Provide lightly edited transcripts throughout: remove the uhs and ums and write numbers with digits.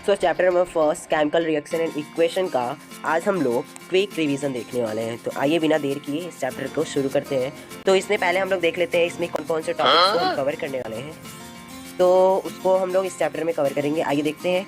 So chapter number first chemical reaction and equation का आज हम लोग क्विक रिवीजन देखने वाले हैं। तो आइए बिना देर किए इस चैप्टर को शुरू करते हैं। तो इसमें पहले हम लोग देख लेते हैं इसमें कौन कौन से टॉपिक्स को हम कवर करने वाले हैं, तो उसको हम लोग इस चैप्टर में कवर करेंगे। आइए देखते हैं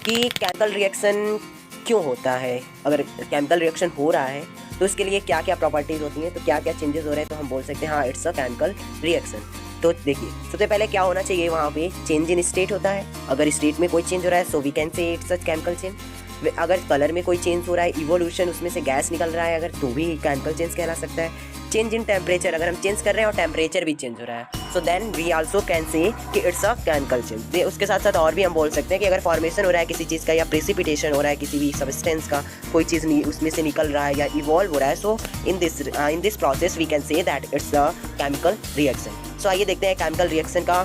कि केमिकल रिएक्शन क्यों होता है। अगर केमिकल रिएक्शन हो रहा है तो इसके लिए क्या क्या प्रॉपर्टीज़ होती हैं, तो क्या क्या चेंजेस हो रहे हैं, तो हम बोल सकते हैं हाँ इट्स अ केमिकल रिएक्शन। तो देखिए सबसे पहले क्या होना चाहिए, वहाँ पे चेंज इन स्टेट होता है। अगर स्टेट में कोई चेंज हो रहा है so we can say it's a chemical change. अगर कलर में कोई चेंज हो रहा है, इवोल्यूशन, उसमें से गैस निकल रहा है अगर, तो भी केमिकल चेंज कहला सकता है। चेंज इन टेम्परेचर, अगर हम चेंज कर रहे हैं और टेम्परेचर भी चेंज हो रहा है, so then we also can say कि इट्स अ केमिकल चेंज। उसके साथ साथ और भी हम बोल सकते हैं कि अगर फॉर्मेशन हो रहा है किसी चीज़ का या प्रेसिपिटेशन हो रहा है किसी भी सब्सटेंस का, कोई चीज़ उसमें से निकल रहा है या इवॉल्व हो रहा है, so in this process we can say that it's a chemical reaction. So आइए देखते हैं केमिकल रिएक्शन का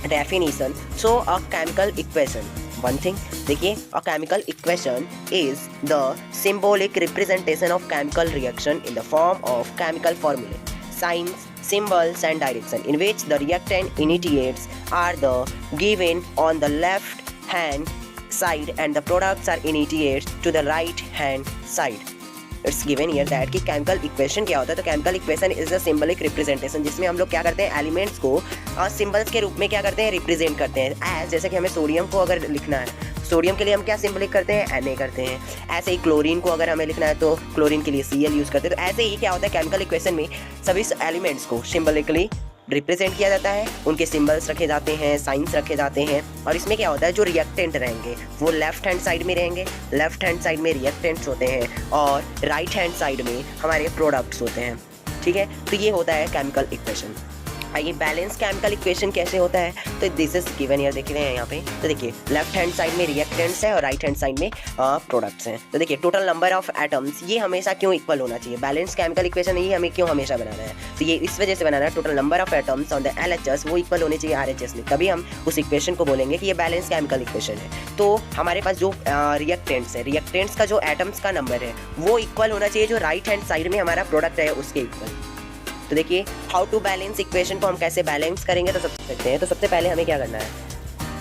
definition. So a chemical equation, one thing देखिए, a chemical equation is the symbolic representation of chemical reaction in the form of chemical formulae, signs, symbols and direction in which the reactant initiates are the given on the left hand side and the products are initiated to the right hand side. It's given here that कि chemical equation क्या होता है। तो chemical equation is a symbolic representation, जिसमें हम लोग क्या करते हैं, एलिमेंट्स को सिंबल्स के रूप में क्या करते हैं, रिप्रेजेंट करते हैं। एज जैसे कि हमें सोडियम को अगर लिखना है, सोडियम के लिए हम क्या सिंबलिक करते हैं, Na करते हैं। ऐसे ही क्लोरीन को अगर हमें लिखना है तो क्लोरीन के लिए Cl यूज़ करते हैं। तो ऐसे ही क्या होता है, केमिकल इक्वेशन में सभी एलिमेंट्स को सिंबलिकली रिप्रेजेंट किया जाता है, उनके सिंबल्स रखे जाते हैं, साइंस रखे जाते हैं। और इसमें क्या होता है, जो रिएक्टेंट रहेंगे वो लेफ्ट हैंड साइड में रहेंगे, लेफ्ट हैंड साइड में रिएक्टेंट्स होते हैं और राइट हैंड साइड में हमारे प्रोडक्ट्स होते हैं। ठीक है, तो ये होता है केमिकल इक्वेशन। आइए बैलेंस केमिकल इक्वेशन कैसे होता है, तो दिस इज गिवन हियर, देख रहे हैं यहाँ पे। तो देखिए लेफ्ट हैंड साइड में रिएक्टेंट्स है और राइट हैंड साइड में प्रोडक्ट्स हैं। तो देखिए टोटल नंबर ऑफ एटम्स, ये हमेशा क्यों इक्वल होना चाहिए, बैलेंस केमिकल इक्वेशन ये हमें क्यों हमेशा बनाना है, तो ये इस वजह से बनाना है, total number of atoms on the LHS वो इक्वल होने चाहिए RHS में, तभी हम उस इक्वेशन को बोलेंगे कि ये बैलेंस केमिकल इक्वेशन है। तो हमारे पास जो रिएक्टेंट्स है, रिएक्टेंट्स का जो एटम्स का नंबर है वो इक्वल होना चाहिए जो राइट हैंड साइड में हमारा प्रोडक्ट है उसके इक्वल। तो देखिए हाउ टू बैलेंस इक्वेशन को हम कैसे बैलेंस करेंगे, तो सबसे पहले हमें क्या करना है,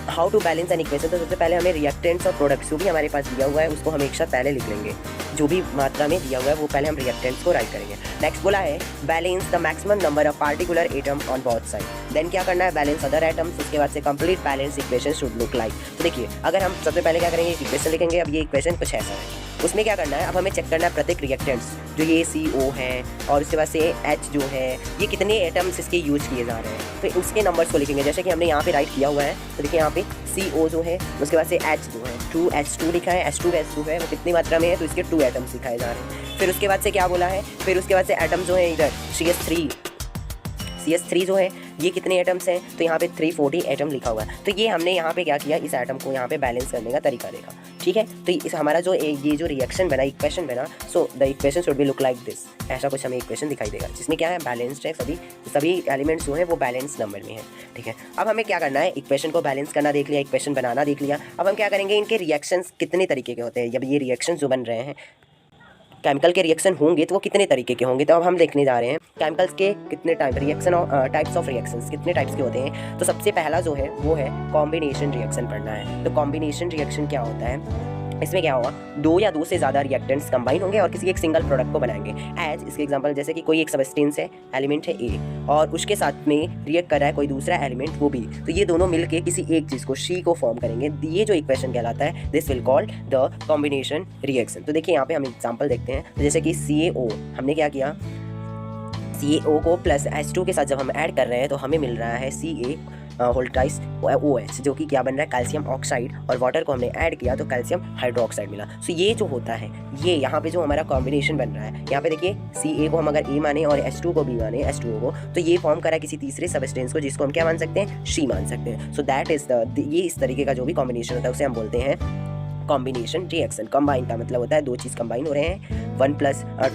how to balance an equation. तो सबसे पहले हमें रिएक्टेंट्स और प्रोडक्ट्स जो भी हमारे पास दिया हुआ है उसको हम एक साथ पहले लिख लेंगे, जो भी मात्रा में दिया हुआ है वो पहले हम रिएक्टेंट्स को राइट करेंगे। नेक्स्ट बोला है balance the maximum number of particular atom on both side. Then क्या करना है, बैलेंस अदर एटम्स। उसके बाद से complete balance equation should look like. तो देखिए अगर हम सबसे पहले क्या करेंगे, इक्वेशन लिखेंगे। अब ये इक्वेशन कुछ ऐसा है, उसमें क्या करना है, अब हमें चेक करना है प्रत्येक रिएक्टेंट्स जो ये CO है और उसके बाद से H जो है, ये कितने एटम्स इसके यूज किए जा रहे हैं, तो उसके नंबर्स को लिखेंगे। जैसे कि हमने यहाँ पे राइट किया हुआ है, तो देखिए यहाँ पे CO जो है, उसके बाद से H जो है 2H2 लिखा है, H2 है वो कितनी मात्रा में है, तो इसके 2 एटम्स दिखाए जा रहे हैं। फिर उसके बाद से क्या बोला है, फिर उसके बाद से एटम जो है इधर CS3 जो है ये कितने एटम्स हैं, तो यहाँ पे 340 एटम लिखा हुआ है। तो ये हमने यहाँ पे क्या किया, इस एटम को यहाँ पे बैलेंस करने का तरीका देखा। ठीक है, तो इस हमारा जो ये जो रिएक्शन बना, इक्वेशन बना, so the equation should be look like this. ऐसा कुछ हमें इक्वेशन दिखाई देगा जिसमें क्या है, बैलेंस्ड है, सभी एलिमेंट्स जो है वो बैलेंस नंबर में है। ठीक है, अब हमें क्या करना है, इक्वेशन को बैलेंस करना देख लिया, इक्वेशन बनाना देख लिया। अब हम क्या करेंगे, इनके रिएक्शंस कितने तरीके के होते हैं, जब ये रिएक्शन जो बन रहे हैं केमिकल के रिएक्शन होंगे तो वो कितने तरीके के होंगे, तो अब हम देखने जा रहे हैं केमिकल्स के कितने टाइप्स ऑफ रिएक्शंस कितने टाइप्स के होते हैं। तो सबसे पहला जो है वो है कॉम्बिनेशन रिएक्शन पढ़ना है। तो कॉम्बिनेशन रिएक्शन क्या होता है, इसमें क्या होगा, 2 या 2 से ज़्यादा रिएक्टेंट्स कंबाइन होंगे और किसी एक सिंगल प्रोडक्ट को बनाएंगे। एज इसके एग्जांपल, जैसे कि कोई एक सबस्टेंस है, एलिमेंट है A और उसके साथ में रिएक्ट कर रहा है कोई दूसरा एलिमेंट वो B, तो ये दोनों मिलके किसी एक चीज़ को C को फॉर्म करेंगे। ये जो इक्वेशन कहलाता है this will called the combination reaction. तो देखिए यहाँ पे हम एग्जाम्पल देखते हैं। तो जैसे कि CaO, हमने क्या किया, CaO को प्लस H2 के साथ जब हम ऐड कर रहे हैं तो हमें मिल रहा है Ca होल ट्वाइस OH, जो कि क्या बन रहा है, कैल्शियम ऑक्साइड, और वाटर को हमने ऐड किया तो कैल्शियम हाइड्रोक्साइड मिला। सो ये जो होता है, ये यहाँ पे जो हमारा कॉम्बिनेशन बन रहा है, यहाँ पे देखिए Ca को हम अगर A माने और H2 को B माने, H2O को, तो ये फॉर्म करा किसी तीसरे सबस्टेंस को जिसको हम क्या मान सकते हैं, C मान सकते हैं। सो दैट इज ये इस तरीके का जो भी कॉम्बिनेशन होता है उसे हम बोलते हैं कॉम्बिनेशन रिएक्शन। कंबाइन का मतलब होता है दो चीज़ कंबाइन हो रहे हैं,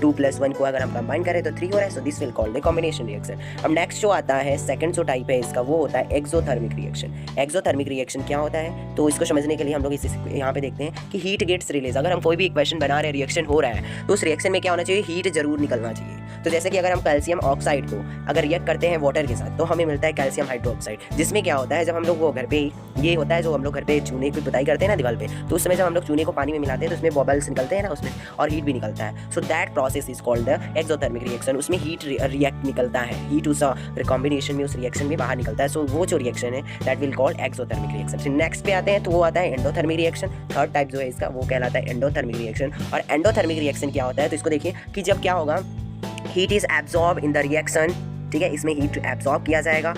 2+1 को अगर हम कंबाइन करें तो 3 हो रहा है, so this will called the combination reaction. अब नेक्स्ट जो आता है सेकंड जो टाइप है इसका वो होता है एक्सोथर्मिक रिएक्शन। एक्सोथर्मिक रिएक्शन क्या होता है, तो इसको समझने के लिए हम लोग इसे यहाँ पे देखते हैं कि हीट गेट्स रिलीज। अगर हम कोई भी इक्वेशन बना रहे हैं, रिएक्शन हो रहा है, तो उस रिएक्शन में क्या होना चाहिए, हीट जरूर निकलना चाहिए। तो जैसे कि अगर हम कैल्शियम ऑक्साइड को अगर रिएक्ट करते हैं वाटर के साथ तो हमें मिलता है कैल्शियम हाइड्रोक्साइड, जिसमें क्या होता है जब हम लोग वो घर पे ये होता है जो हम लोग घर पे चूने की पुताई करते हैं ना दीवार पे, तो उस समय जब हम लोग चूने को पानी में मिलाते हैं तो उसमें बबल्स निकलते हैं ना उसमें, और हीट भी निकलता है। So that process is called the exothermic reaction. उसमें हीट रिएक्ट निकलता है, हीट उस कॉम्बिनेशन में उस रिएक्शन में बाहर निकलता है। सो वो जो रिएक्शन है that will called exothermic reaction. फिर नेक्स्ट पे आते हैं तो वो आता है एंडोथर्मिक रिएक्शन। थर्ड टाइप जो है इसका वो कहलाता है एंडोथर्मिक रिएक्शन। और एंडोथर्मिक रिएक्शन क्या होता है, तो इसको देखिए कि जब क्या होगा, heat is absorb in the reaction, ठीक है, इसमें हीट एब्जॉर्ब किया जाएगा।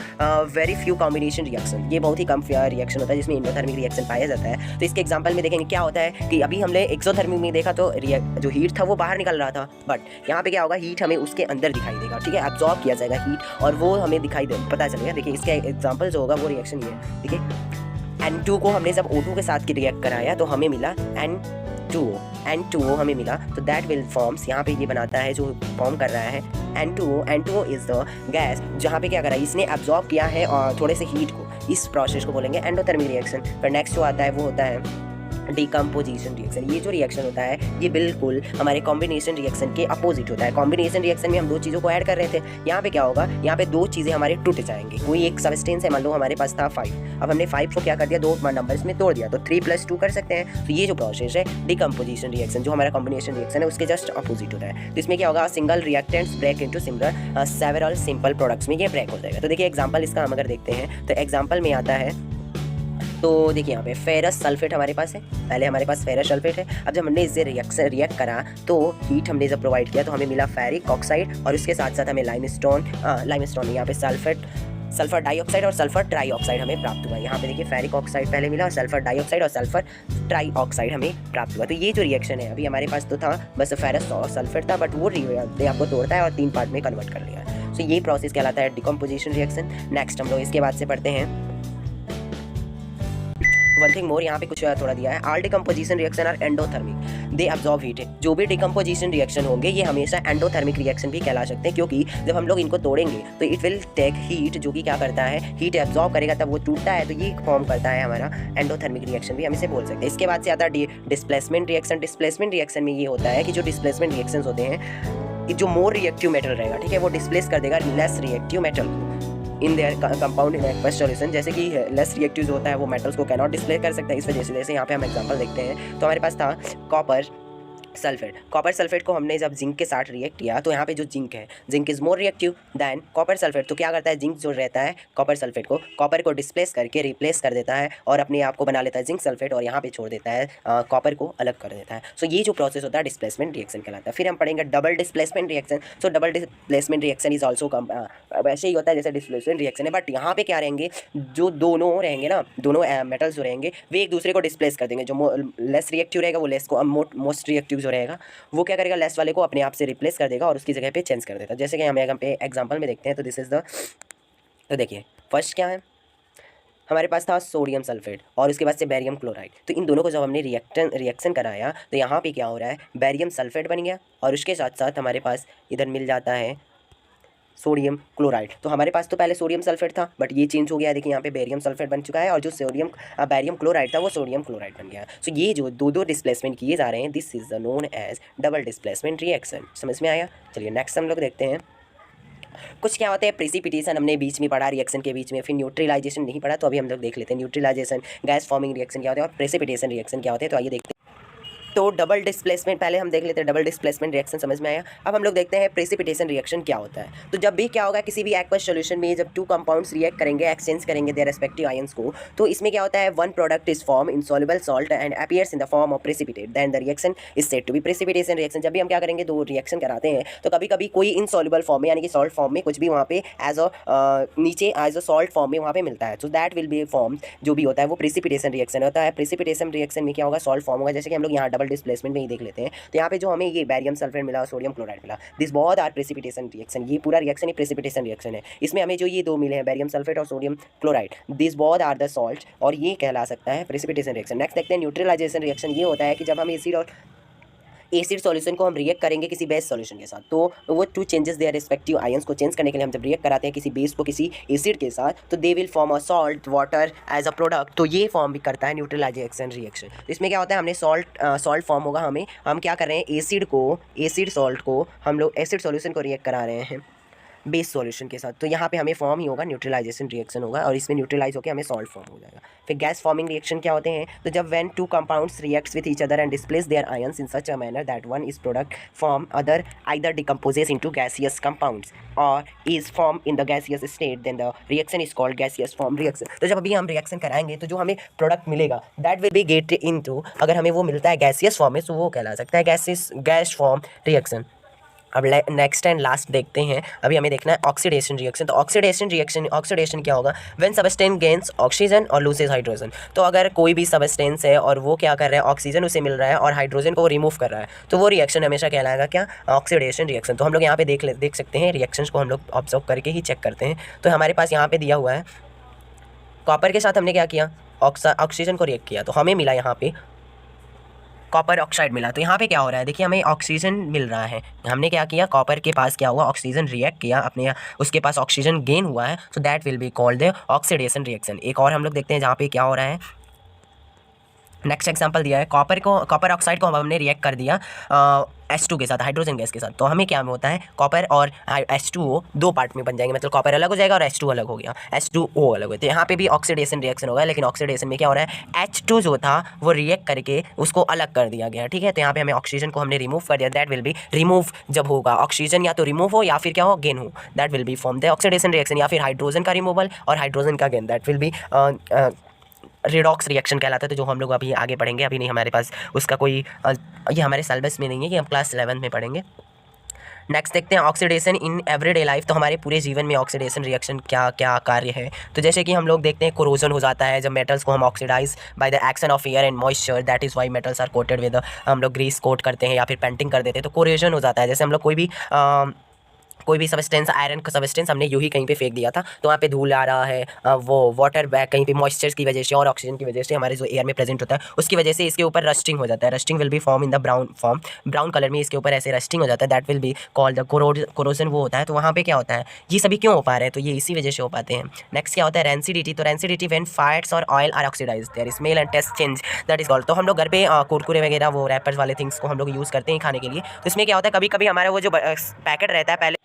वेरी फ्यू कॉम्बिनेशन रिएक्शन, ये बहुत ही कम रिएक्शन होता है जिसमें एंडोथर्मिक रिएक्शन पाया जाता है। तो इसके एग्जांपल में देखेंगे क्या होता है कि अभी हमने एक्सोथर्मिक में देखा तो जो हीट था वो बाहर निकल रहा था, बट यहाँ पे क्या होगा, हीट हमें उसके अंदर दिखाई देगा, ठीक है, एब्जॉर्ब किया जाएगा हीट और वो हमें दिखाई पता चलेगा। देखिए इसका एग्जाम्पल जो होगा वो रिएक्शन ये है, ठीक है, N2 को हमने जब O2 के साथ रिएक्ट कराया तो हमें मिला N2O हमें मिला, तो दैट विल फॉर्म्स, यहाँ पे ये बनाता है जो फॉर्म कर रहा है N2O इज द गैस, जहाँ पे क्या करा है इसने एब्जॉर्ब किया है और थोड़े से हीट को, इस प्रोसेस को बोलेंगे एंडोथर्मिक रिएक्शन। फिर नेक्स्ट जो आता है वो होता है डिकम्पोजिशन रिएक्शन। ये जो रिएक्शन होता है ये बिल्कुल हमारे कॉम्बिनेशन रिएक्शन के अपोजिट होता है। कॉम्बिनेशन रिएक्शन में हम दो चीज़ों को ऐड कर रहे थे, यहाँ पे क्या होगा, यहाँ पे दो चीज़ें हमारे टूट जाएंगी। कोई एक सबस्टेंस है, मान लो हमारे पास था 5, अब हमने 5 को क्या कर दिया, दो नंबर्स में तोड़ दिया, तो 3+2 कर सकते हैं। तो ये जो प्रोसेस है डिकम्पोजिशन रिएक्शन, जो हमारा कॉम्बिनेशन रिएक्शन है उसके जस्ट अपोजिट होता है। तो इसमें क्या होगा, single reactants break into similar several simple products में ये ब्रेक हो जाएगा। तो देखिए एग्जाम्पल इसका हम अगर देखते हैं तो एग्जाम्पल में आता है, तो देखिए यहाँ पे फेरस सल्फेट हमारे पास है, पहले हमारे पास फेरस सल्फेट है। अब जब हमने इससे रिएक्ट करा तो हीट हमने जब प्रोवाइड किया तो हमें मिला फेरिक ऑक्साइड और उसके साथ साथ हमें लाइमस्टोन यहाँ पे सल्फर डाइऑक्साइड और सल्फर ट्राइऑक्साइड हमें प्राप्त हुआ। यहाँ पे देखिए फेरिक ऑक्साइड पहले मिला और सल्फर डाइऑक्साइड और सल्फर ट्राइऑक्साइड हमें प्राप्त हुआ। तो ये जो रिएक्शन है, अभी हमारे पास तो था बस फेरस और सल्फेट था, बट वो आपको तोड़ता है और 3 पार्ट में कन्वर्ट कर लिया है। तो ये प्रोसेस कहलाता है डिकम्पोजिशन रिएक्शन। नेक्स्ट हम लोग इसके बाद से पढ़ते हैं वन थिंग मोर, यहाँ पे कुछ थोड़ा दिया है, all decomposition reaction are endothermic, they absorb heat. जो भी डिकम्पोजिशन रिएक्शन होंगे ये हमेशा एंडोथर्मिक रिएक्शन भी कहला सकते हैं, क्योंकि जब हम लोग इनको तोड़ेंगे तो इट विल टेक हीट, जो कि क्या करता है, हीट एब्जॉर्ब करेगा तब वो टूटता है, तो ये फॉर्म करता है हमारा एंडोथर्मिक रिएक्शन भी हम इसे बोल सकते हैं। इसके बाद से आता है डिस्प्लेसमेंट रिएक्शन। डिस्प्लेसमेंट रिएक्शन में ये होता है कि जो डिस्प्लेसमेंट रिएक्शंस होते हैं, जो मोर रिएक्टिव मेटल रहेगा, ठीक है, वो डिस्प्लेस कर देगा लेस रिएक्टिव मेटल को in their compound in aqueous solution. जैसे कि लेस रिएक्टिव जो होता है वो मेटल्स को कैनॉट डिस्प्ले कर सकता है। इस वजह से जैसे यहाँ पे हम एग्जांपल देखते हैं तो हमारे पास था कॉपर सल्फेट को हमने जब जिंक के साथ रिएक्ट किया तो यहाँ पे जो जिंक है, zinc is more reactive than copper sulphate. तो क्या करता है, जिंक जो रहता है कॉपर सल्फेट को, कॉपर को डिस्प्लेस करके रिप्लेस कर देता है और अपने आप को बना लेता है जिंक सल्फेट और यहाँ पे छोड़ देता है कॉपर को अलग कर देता है। सो ये जो प्रोसेस होता है डिस्प्लेसमेंट रिएक्शन कहलाता है। फिर हम पढ़ेंगे double displacement reaction. So double displacement reaction is also वैसे ही होता है जैसे डिस्प्लेसमेंट रिएक्शन है, बट यहाँ पे क्या रहेंगे, जो दोनों रहेंगे ना, दोनों मेटल्स जो रहेंगे वे एक दूसरे को डिस्प्लेस कर देंगे। जो लेस रिएक्टिव रहेगा वो लेस को, मोस्ट रिएक्टिव जो रहेगा वो क्या करेगा, लेस वाले को अपने आप से रिप्लेस कर देगा और उसकी जगह पे चेंज कर देगा। जैसे कि हम एग्जांपल में देखते हैं तो दिस इज द, तो देखिए फर्स्ट क्या है, हमारे पास था सोडियम सल्फेट और उसके बाद से बैरियम क्लोराइड। तो इन दोनों को जब हमने रिएक्शन कराया तो यहाँ पे क्या हो रहा है, बैरियम सल्फेट बन गया और उसके साथ साथ हमारे पास इधर मिल जाता है सोडियम क्लोराइड। तो हमारे पास तो पहले सोडियम सल्फेट था बट ये चेंज हो गया, देखिए यहाँ पे बेरियम सल्फेट बन चुका है और जो बैरियम क्लोराइड था वो सोडियम क्लोराइड बन गया। सो ये जो दो डिस्प्लेसमेंट किए जा रहे हैं, this is the known as double displacement reaction. समझ में आया? चलिए नेक्स्ट हम लोग देखते हैं कुछ क्या होता है प्रेसिपिटेशन, हमने बीच में पढ़ा रिएक्शन के बीच में। फिर न्यूट्रलाइजेशन नहीं पढ़ा, तो अभी हम लोग देख लेते हैं न्यूट्रलाइजेशन, गैस फॉर्मिंग रिएक्शन क्या होता है और प्रेसिपिटेशन रिएक्शन क्या होते हैं। तो आइए देखते हैं। तो डबल डिस्प्लेसमेंट पहले हम देख लेते हैं, डबल डिस्प्लेसमेंट रिएक्शन समझ में आया। अब हम लोग देखते हैं प्रेसिपिटेशन रिएक्शन क्या होता है। तो जब भी क्या होगा, किसी भी एक्वस सॉल्यूशन में जब 2 कंपाउंड्स रिएक्ट करेंगे, एक्सचेंज करेंगे देयर रेस्पेक्टिव आयंस को, तो इसमें क्या होता है, one product is form insoluble salt and appears in the form of precipitate, then the reaction is said to be precipitation reaction. जब भी हम क्या करेंगे, दो रिएक्शन कराते हैं तो कभी कभी कोई इनसॉल्युबल फॉर्म में यानी कि सॉल्ट फॉर्म में कुछ भी वहाँ पे एज नीचे एज अ सॉल्ट फॉर्म में वहाँ पे मिलता है, तो दैट विल बी फॉर्म जो भी होता है वो प्रेसिपिटेशन रिएक्शन होता है। प्रेसिपिटेशन रिएक्शन में क्या होगा, सॉल्ट फॉर्म होगा। जैसे कि हम लोग यहाँ डबल सॉल्ट डिस्प्लेसमेंट में ही देख लेते हैं। तो यहाँ पे जो हमें ये बैरियम सल्फेट मिला और सोडियम क्लोराइड मिला, this both are precipitation reaction. ये पूरा रिएक्शन ही प्रेसिपिटेशन रिएक्शन है। इसमें हमें जो ये दो मिले हैं बैरियम सल्फेट और sodium chloride, this both are the salt, और ये कहला सकता है प्रेसिपिटेशन रिएक्शन। नेक्स्ट देखते हैं न्यूट्रलाइजेशन रिएक्शन। ये होता है कि जब हम एसिड सॉल्यूशन को हम रिएक्ट करेंगे किसी बेस सॉल्यूशन के साथ, तो वो two changes their respective ions को चेंज करने के लिए हम जब रिएक्ट कराते हैं किसी बेस को किसी एसिड के साथ, तो they will form a salt water as a product. तो ये फॉर्म भी करता है न्यूट्रलाइजेशन रिएक्शन। तो इसमें क्या होता है, हमने सॉल्ट फॉर्म होगा, हम क्या कर रहे हैं, एसिड सॉल्ट को हम लोग एसिड सॉल्यूशन को रिएक्ट करा रहे हैं बेस सॉल्यूशन के साथ, तो यहाँ पे हमें फॉर्म ही होगा न्यूट्रलाइजेशन रिएक्शन होगा, और इसमें न्यूट्रलाइज होकर हमें सॉल्ट फॉर्म हो जाएगा। फिर गैस फॉर्मिंग रिएक्शन क्या होते हैं, तो जब when two compounds reacts with each other and displace their ions in such a manner that one is product form other either decomposes into gaseous compounds और is form in the gaseous state, then the reaction is called gaseous form reaction. तो जब अभी हम reaction कराएंगे तो जो हमें product मिलेगा that will be get into, अगर हमें वो मिलता है गैसियस फॉर्म में तो वो कहला सकता है गैस फॉर्म रिएक्शन। अब नेक्स्ट एंड लास्ट देखते हैं, अभी हमें देखना है ऑक्सीडेशन रिएक्शन। तो ऑक्सीडेशन क्या होगा, व्हेन सबस्टेंस गेन्स ऑक्सीजन और लूजेस हाइड्रोजन। तो अगर कोई भी सबस्टेंस है और वो क्या कर रहा है, ऑक्सीजन उसे मिल रहा है और हाइड्रोजन को वो रिमूव कर रहा है, तो वो रिएक्शन हमेशा कहलाएगा क्या, ऑक्सीडेशन रिएक्शन। तो हम लोग यहाँ पे देख सकते हैं, रिएक्शंस को हम लोग ऑब्जर्व करके ही चेक करते हैं। तो हमारे पास यहाँ पे दिया हुआ है कॉपर के साथ हमने क्या किया, ऑक्सीजन को रिएक्ट किया, तो हमें मिला यहाँ पे कॉपर ऑक्साइड मिला। तो यहाँ पे क्या हो रहा है, देखिए हमें ऑक्सीजन मिल रहा है, हमने क्या किया, कॉपर के पास क्या हुआ, ऑक्सीजन रिएक्ट किया अपने, उसके पास ऑक्सीजन गेन हुआ है, so that will be called the oxidation reaction. एक और हम लोग देखते हैं जहाँ पे क्या हो रहा है, नेक्स्ट एग्जांपल दिया है, कॉपर ऑक्साइड को हमने रिएक्ट कर दिया H2 के साथ, हाइड्रोजन गैस के साथ, तो हमें क्या होता है, कॉपर और H2O दो पार्ट में बन जाएंगे, मतलब कॉपर अलग हो जाएगा और H2 अलग हो गया, H2O अलग हो। तो यहाँ पे भी ऑक्सीडेशन रिएक्शन होगा, लेकिन ऑक्सीडेशन में क्या हो रहा है, H2 जो था वो रिएक्ट करके उसको अलग कर दिया गया, ठीक है। तो यहाँ पे हमें ऑक्सीजन को हमने रिमूव कर दिया, दैट विल बी रिमूव, जब होगा ऑक्सीजन या तो रिमूव हो या फिर क्या हो, गेन हो, that will be form the oxidation reaction. या फिर हाइड्रोजन का रिमूवल और हाइड्रोजन का gain, that will be redox reaction कहलाता है। तो जो हम लोग अभी आगे पढ़ेंगे, अभी नहीं हमारे पास उसका कोई ये हमारे सिलेबस में नहीं है, कि हम क्लास 11 में पढ़ेंगे। नेक्स्ट देखते हैं ऑक्सीडेशन इन एवरीडे लाइफ। तो हमारे पूरे जीवन में ऑक्सीडेशन रिएक्शन क्या क्या कार्य है, तो जैसे कि हम लोग देखते हैं कोरोजन हो जाता है, जब मेटल्स को हम oxidise by the action of air and moisture, that is why metals are coated with, हम लोग ग्रीस कोट करते हैं या फिर पेंटिंग कर देते हैं, तो कोरोजन हो जाता है। जैसे हम लोग कोई भी सबस्टेंस, आयरन का सबस्टेंस हमने यूं ही कहीं पे फेंक दिया था, तो वहाँ पे धूल आ रहा है, वो वाटर बैग कहीं पे मॉइस्चर की वजह से और ऑक्सीजन की वजह से हमारे जो एयर में प्रेजेंट होता है उसकी वजह से इसके ऊपर रस्टिंग हो जाता है। Rusting will be form in the brown colour में इसके ऊपर ऐसे रस्टिंग हो जाता है, that will be called the corrosion वो होता है। तो वहाँ पे क्या होता है, ये सभी क्यों हो पा रहे हैं, तो ये इसी वजह से हो पाते हैं। नेक्स्ट क्या होता है, रेंसिडिटी। तो रेंसिडिटी व्हेन फैट्स और oil are oxidised their smell and taste change, that is called. तो हम लोग घर पे कुरकुरे वगैरह वो रैपर्स वाले थिंग्स को हम लोग यूज़ करते हैं खाने के लिए, तो इसमें क्या होता है, कभी कभी हमारा वो जो पैकेट रहता है पहले,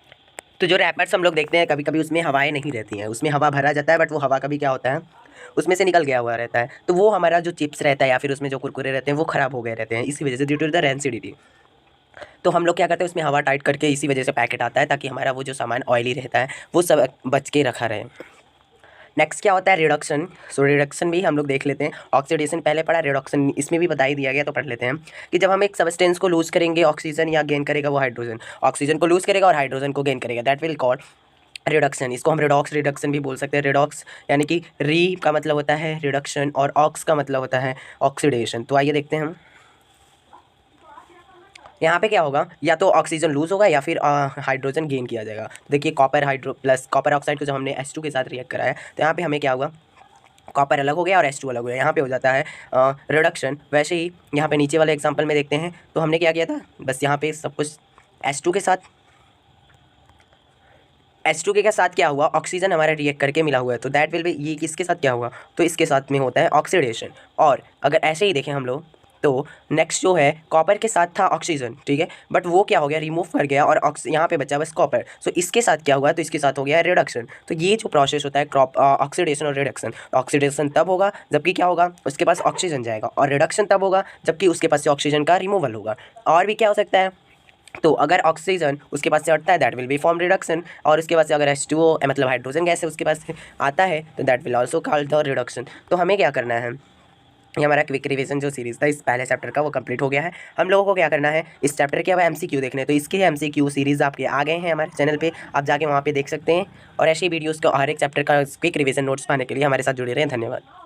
तो जो रैपर्स हम लोग देखते हैं कभी कभी उसमें हवाएं नहीं रहती हैं, उसमें हवा भरा जाता है, बट वो हवा कभी क्या होता है उसमें से निकल गया हुआ रहता है, तो वो हमारा जो चिप्स रहता है या फिर उसमें जो कुरकुरे रहते हैं वो ख़राब हो गए रहते हैं, इसी वजह से ड्यू टू द रेंसिडिटी। तो हम लोग क्या करते हैं, उसमें हवा टाइट करके इसी वजह से पैकेट आता है, ताकि हमारा वो जो सामान ऑयली रहता है वो सब बच के रखा रहे। नेक्स्ट क्या होता है, रिडक्शन। सो रिडक्शन भी हम लोग देख लेते हैं, ऑक्सीडेशन पहले पढ़ा, रिडक्शन इसमें भी बता ही दिया गया, तो पढ़ लेते हैं कि जब हम एक सबस्टेंस को लूज़ करेंगे, ऑक्सीजन या गेन करेगा वो हाइड्रोजन, ऑक्सीजन को लूज़ करेगा और हाइड्रोजन को गेन करेगा, दैट विल कॉल रिडक्शन। इसको हम रिडॉक्स रिडक्शन भी बोल सकते हैं। रिडॉक्स यानी कि री का मतलब होता है रिडक्शन और ऑक्स का मतलब होता है ऑक्सीडेशन। तो आइए देखते हैं हम यहाँ पे क्या होगा, या तो ऑक्सीजन लूज होगा या फिर हाइड्रोजन गेन किया जाएगा। देखिए कॉपर ऑक्साइड को जब हमने H2 के साथ रिएक्ट कराया, तो यहाँ पे हमें क्या होगा, कॉपर अलग हो गया और H2 अलग हो गया, यहाँ पे हो जाता है रिडक्शन। वैसे ही यहाँ पे नीचे वाले एग्जांपल में देखते हैं, तो हमने क्या किया था, बस यहाँ पे सब कुछ H2 के साथ क्या हुआ, ऑक्सीजन हमारा रिएक्ट करके मिला हुआ है, तो दैट विल बी, ये किसके साथ क्या हुआ, तो इसके साथ में होता है ऑक्सीडेशन। और अगर ऐसे ही देखें हम लोग, तो नेक्स्ट जो है कॉपर के साथ था ऑक्सीजन, ठीक है, बट वो क्या हो गया, रिमूव कर गया और यहाँ पे बचा बस कॉपर, सो इसके साथ क्या हुआ, तो इसके साथ हो गया रिडक्शन। तो ये जो प्रोसेस होता है ऑक्सीडेशन और रिडक्शन, ऑक्सीडेशन तब होगा जबकि क्या होगा, उसके पास ऑक्सीजन जाएगा, और रिडक्शन तब होगा जबकि उसके पास से ऑक्सीजन का रिमूवल होगा। और भी क्या हो सकता है, तो अगर ऑक्सीजन उसके पास से हटता है that will be form reduction, और उसके पास से अगर H2O मतलब हाइड्रोजन गैस है उसके पास से आता है तो that will also called the reduction. तो हमें क्या करना है, ये हमारा क्विक रिवीजन जो सीरीज़ था इस पहले चैप्टर का वो कंप्लीट हो गया है। हम लोगों को क्या करना है, इस चैप्टर के अब MCQ देखने हैं, तो इसके MCQ सीरीज़ आपके आ गए हैं हमारे चैनल पे, आप जाके वहाँ पे देख सकते हैं। और ऐसी वीडियोज़ को हर एक चैप्टर का क्विक रिवीजन नोट्स पाने के लिए हमारे साथ जुड़े रहें। धन्यवाद।